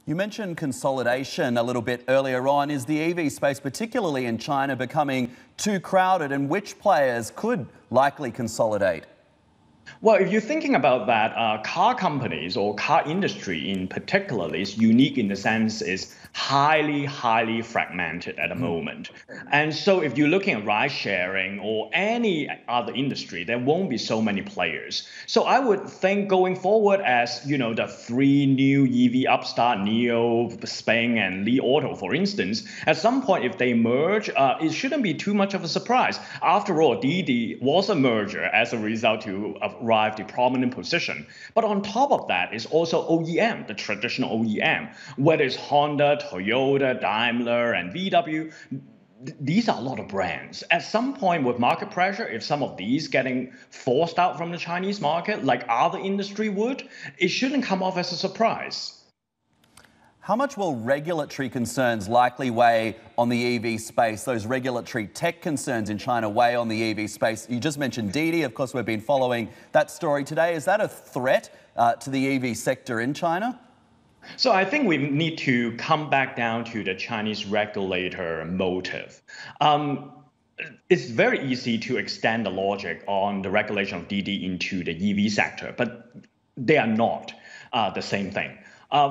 You mentioned consolidation a little bit earlier on. Is the EV space, particularly in China, becoming too crowded, and which players could likely consolidate? Well, if you're thinking about that, car companies or car industry in particular is unique in the sense is highly fragmented at the moment. And so if you're looking at ride sharing or any other industry, there won't be so many players. So I would think going forward as, the three new EV upstart, Neo, Spang, and Li Auto, for instance, at some point, if they merge, it shouldn't be too much of a surprise. After all, Didi was a merger as a result to arrive the prominent position. But on top of that is also OEM, the traditional OEM, whether it's Honda, Toyota, Daimler, and VW. These are a lot of brands. At some point with market pressure, if some of these getting forced out from the Chinese market like other industry would, it shouldn't come off as a surprise. How much will regulatory concerns likely weigh on the EV space? Those regulatory tech concerns in China weigh on the EV space. You just mentioned Didi. Of course, we've been following that story today. Is that a threat to the EV sector in China? So I think we need to come back down to the Chinese regulator motive. It's very easy to extend the logic on the regulation of Didi into the EV sector, but they are not the same thing.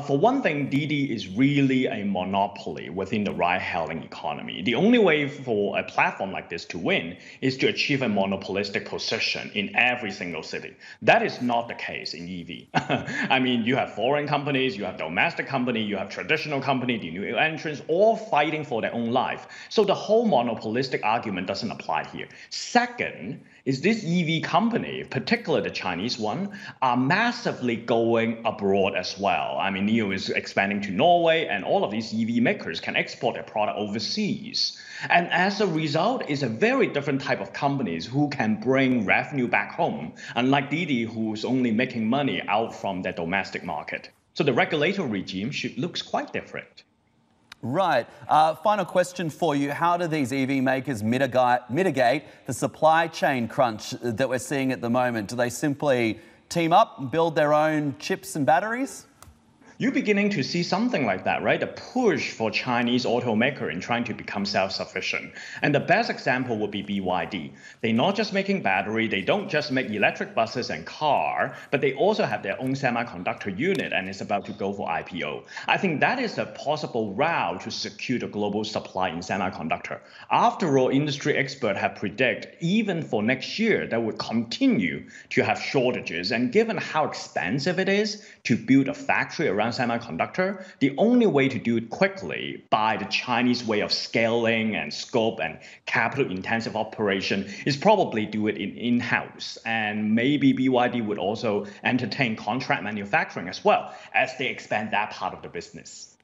For one thing, Didi is really a monopoly within the ride-hailing economy. The only way for a platform like this to win is to achieve a monopolistic position in every single city. That is not the case in EV. I mean, you have foreign companies, you have domestic company, you have traditional company, the new entrants, all fighting for their own life. So the whole monopolistic argument doesn't apply here. Second, is this EV company, particularly the Chinese one, are massively going abroad as well. I mean, NIO is expanding to Norway, and all of these EV makers can export their product overseas. And as a result, it's a very different type of companies who can bring revenue back home, unlike Didi, who's only making money out from their domestic market. So the regulatory regime looks quite different. Right. Final question for you. How do these EV makers mitigate the supply chain crunch that we're seeing at the moment? Do they simply team up and build their own chips and batteries? You're beginning to see something like that, right? The push for Chinese automaker in trying to become self-sufficient. And the best example would be BYD. They're not just making battery, they don't just make electric buses and car, but they also have their own semiconductor unit and it's about to go for IPO. I think that is a possible route to secure the global supply in semiconductor. After all, industry experts have predicted even for next year, that would continue to have shortages. And given how expensive it is to build a factory around semiconductor, the only way to do it quickly by the Chinese way of scaling and scope and capital intensive operation is probably do it in-house. And maybe BYD would also entertain contract manufacturing as well as they expand that part of the business.